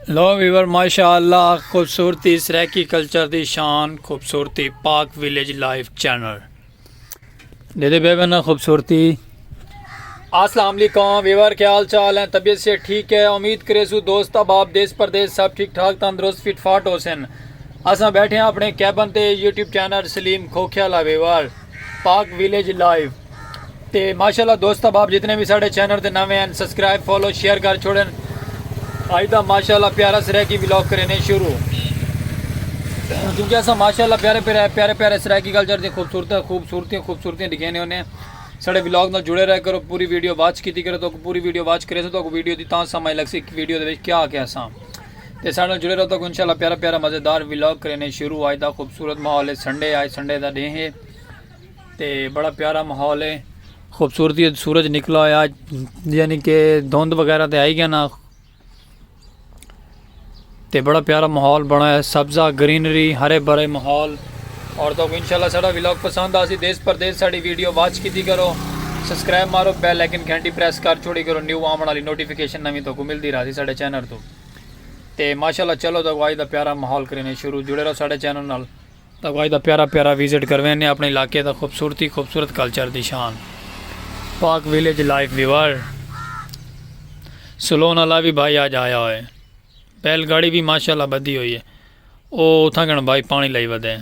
लो Weaver माशाअल्लाह खूबसूरती सराकी culture दी शान खूबसूरती पाक विलेज लाइफ चैनल दे दे बेबे ना खूबसूरती। अस्सलाम वालेकुम वीवर, क्या हाल चाल है? तबीयत से ठीक है? उम्मीद करे सु दोस्त अहबाब देश परदेश सब ठीक ठाक तंदुरुस्त फिट फाट हो सन। असा बैठे हैं अपने कैबन ते यूट्यूब चैनल सलीम खोखियाला वीवर पाक विलेज लाइव ते माशाअल्लाह दोस्त अहबाब जितने भी साढ़े चैनल ते नवे हैं सब्सक्राइब फॉलो शेयर कर छोड़न। आज तो माशाल्लाह प्यारा सराकी व्लॉग करने शुरू क्योंकि ऐसा माशाल्लाह प्यारे प्यारे प्यारे सराकी कल्चर की खूबसूरतियाँ दिखाने उन्हें साढ़े व्लॉग नाल जुड़े रह करो। पूरी वीडियो वॉच की करो तो पूरी वीडियो वॉच करे तो वीडियो की तां समझ लग सी वीडियो के क्या क्या सा ते साढ़े जुड़े रहो तो इंशाल्लाह प्यारा प्यारा मज़ेदार व्लॉग करने शुरू। आज का खूबसूरत माहौल है, संडे आज संडे का डे है तो बड़ा प्यारा माहौल है, खूबसूरती सूरज निकला है आज, यानी कि धुंध वगैरह तो आई गया ना ते बड़ा प्यारा माहौल बना है, सब्ज़ा ग्रीनरी हरे भरे माहौल। और तो इंशाल्लाह साड़ा व्लॉग पसंद आसी देश परदेश साड़ी वीडियो वॉच की करो, सब्सक्राइब मारो, बेल आइकन घंटी प्रेस कर छोड़ी करो, न्यू आने वाली नोटिफिकेशन नवी तो मिलती रही साढ़े चैनल तो माशाल्लाह। चलो तो आज का प्यारा माहौल करने शुरू, जुड़े रहो साढ़े चैनल नाल तो आज का प्यारा प्यारा विजिट करवेने अपने इलाके का खूबसूरती खूबसूरत कल्चर की शान पाक विलेज लाइफ व्यूअर। सलोन वाला भी भाई आज आया हुआ है, बैलगाड़ी भी माशाल्लाह बधी हुई है, वो उथा कण भाई पानी लाई वधे।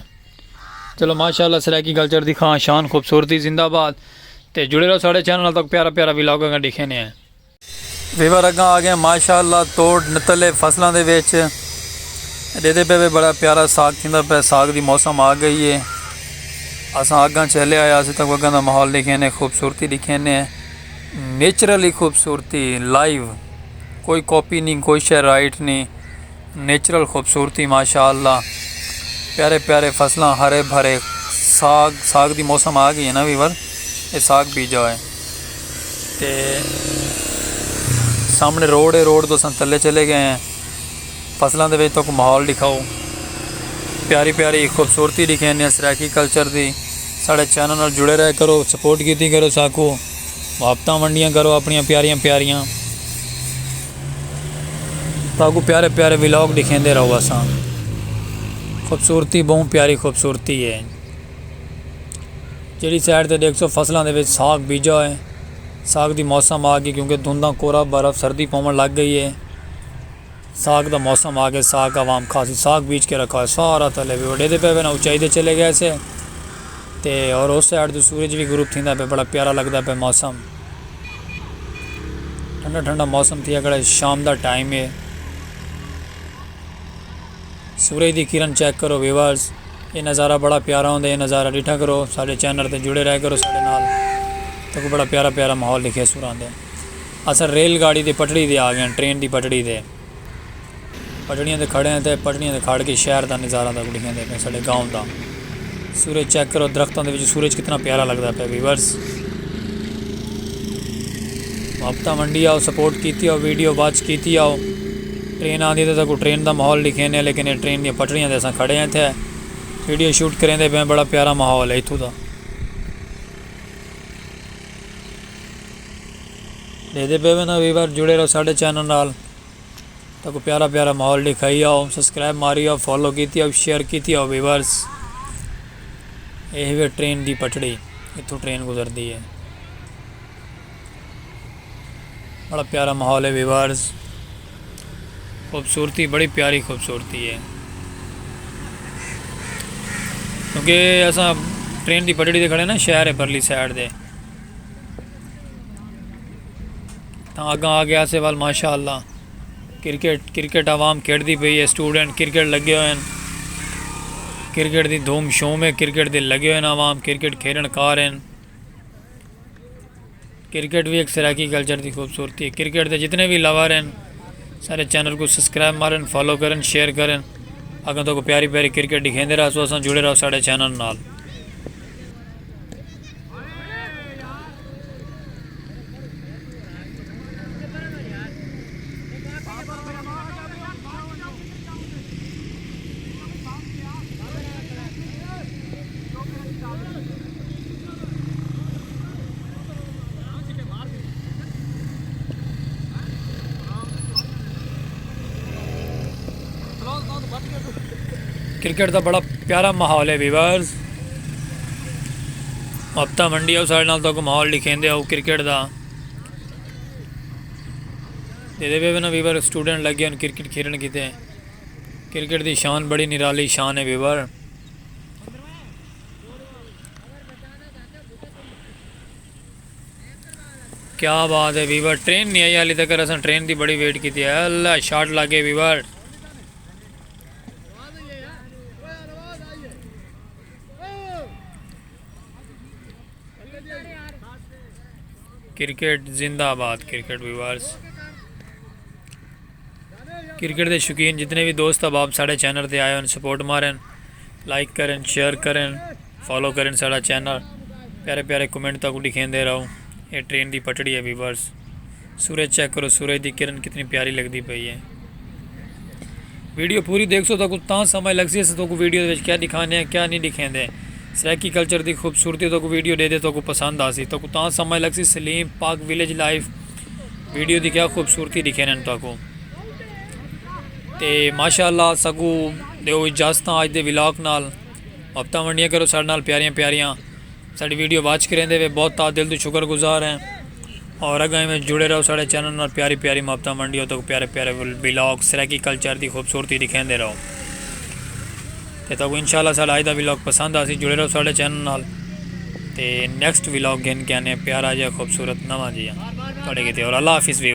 चलो माशाल्लाह सराकी कल्चर की खां शान खूबसूरती जिंदाबाद ते जुड़े रहो साढ़े चैनल तक प्यारा प्यारा व्लॉग अगर दिखे ने हैं वीवर अगर आ गए माशाल्लाह तोड़ नतले फसलों के विच दे पे बड़ा प्यारा साग थींदा पे, साग की मौसम आ गई है। असा अगर चले आया अस तक अगर का माहौल दिखे ने, खूबसूरती दिखे ने, नेचुरली खूबसूरती लाइव, कोई कॉपी नहीं कोई शे राइट नहीं, नेचुरल खूबसूरती माशाअल्लाह। प्यारे प्यारे फसल हरे भरे, साग की मौसम आ गई है ना वीवर, ये साग बीजा है ते सामने रोड है, रोड तो सन थले चले गए हैं। फसलों के तो माहौल दिखाओ, प्यारी प्यारी खूबसूरती दिखे ने सराकी कल्चर की। साढ़े चैनल नाल जुड़े रह करो, सपोर्ट की करो, साकू मुहब्बतां वंडियां करो अपनियां प्यारियां प्यारियां ताकू प्यारे प्यारे व्लॉग दिखेंदे रहो। असा खूबसूरती बहुत प्यारी खूबसूरती है। जी साइड से देख सो फसलों के साग बीजा है, साग की मौसम आ गई क्योंकि धुंधा कोरा बर्फ सर्दी पवन लग गई है, साग का मौसम आ गया, साग का आवाम खासी साग बीज के रखा है सारा थले भी वडे पे ना ऊंचाई दे चले गए से ते और उस साइड तो सूरज भी ग्रुप थी पे, बड़ा प्यारा लगता पे मौसम, ठंडा ठंडा मौसम थी अगर शाम का टाइम है। सूरज की किरण चेक करो व्यूअर्स, ये नज़ारा बड़ा प्यारा होंगे, ये नज़ारा डिठा करो, साढ़े चैनल पर जुड़े रह करो साढ़े नाल तो बड़ा प्यारा प्यारा माहौल दिखे सूरां दे। अस रेलगाड़ी की पटड़ी दे आ गए, ट्रेन की पटड़ी दे पटड़ियाँ से खड़े हैं तो पटड़ियाँ से खड़ के शहर का नज़ारा तक दिखेंदे पे, साढ़े गाँव का सूरज चेक करो, दरख्तों के सूरज कितना प्यारा लगता पे व्यूअर्स। हफ्ता मंडी आओ, सपोर्ट की आओ, वीडियो वॉच की आओ। ट्रेन आती तो तक ट्रेन का माहौल दिखे ने, लेकिन ये ट्रेन दी पटड़ियाँ से अस खड़े हैं इतने वीडियो शूट करेंदे पे, बड़ा प्यारा माहौल है इतों का। दे पे ना वीवर जुड़े रहो साढ़े चैनल नाल तो प्यारा प्यारा माहौल दिखाई आओ, सब्सक्राइब मारी आओ, फॉलो की आओ, शेयर की आओ वीवर्स। यही ट्रेन की पटड़ी, इतों ट्रेन गुजरती है, बड़ा प्यारा माहौल है वीवर्स, खूबसूरती बड़ी प्यारी खूबसूरती है क्योंकि असा ट्रेन की पटड़ी से खड़े ना शहर है परली साइड दे तो अगर आ गया से वाल माशाअल्लाह क्रिकेट आवाम खेड़ती पई है, स्टूडेंट क्रिकेट लगे हुए हैं, क्रिकेट की धूम शोम है, क्रिकेट के लगे हुए आवाम क्रिकेट खेलन कार हैं। क्रिकेट भी एक सराकी कल्चर की खूबसूरती है। क्रिकेट के जितने भी लवर हैं सारे चैनल को सब्सक्राइब मारन, फॉलो करें, शेयर करें। अगर तो प्यारी प्यारी क्रिकेट दिखेंदे रहो तो अस जुड़े रहो साढ़े चैनल नाल। क्रिकेट का बड़ा प्यारा माहौल है वीवर्स। हफ्ता मंडी आओ साढ़े नाल तो माहौल दिखेंदे आओ क्रिकेट का दे ना वीवर। स्टूडेंट लगे हैं क्रिकेट खेलन किते। क्रिकेट की शान बड़ी निराली शान है वीवर। क्या बात है वीवर। ट्रेन नहीं आई हाली तक, अस ट्रेन की बड़ी वेट की है। अल्लाह शॉट लागे वीवर। क्रिकेट जिंदाबाद क्रिकेट वीवर्स। क्रिकेट के शौकीन जितने भी दोस्त अब आप साढ़े चैनल पर आए सपोर्ट मारें, लाइक करें, शेयर करें, फॉलो करें साढ़ा चैनल। प्यारे प्यारे कमेंट तक दिखेंदे रहो। ये ट्रेन की पटड़ी है वीवर्स। सूरज चेक करो, सूरज की किरण कितनी प्यारी लगती पई है। वीडियो पूरी देख सो तो समझ लग सी तो वीडियो क्या दिखाने क्या नहीं दिखेंदे। सराकी कल्चर की खूबसूरती तो वीडियो दे तो पसंद आ सी तो समझ लग सी सलीम पाक विलेज लाइफ वीडियो की क्या खूबसूरती दिखे न तो माशाअल्लाह सगू दो इजाजत अज के विलाग नाल। हफ्ता मंडियाँ करो साढ़े नाल प्यारियां प्यारियां साड़ी वीडियो वॉच करें दे बहुत दिल तो शुक्रगुजार हैं। और अगर में जुड़े रहो साढ़े चैनल नाल प्यारी प्यारी हफ्ता मंडियों तो प्यारे प्यारे विलाग सराकी कल्चर की खूबसूरती दिखेंदे रहो। तो इंशाल्लाह साढ़ा अज का विलाग पसंद आ सी। जुड़े रहो साढ़े चैनल नाल ते नैक्सट विलाग गिन के आने प्यारा जहा खूबसूरत नवा जिहा थोड़े किते। और अल्लाह हाफिज़।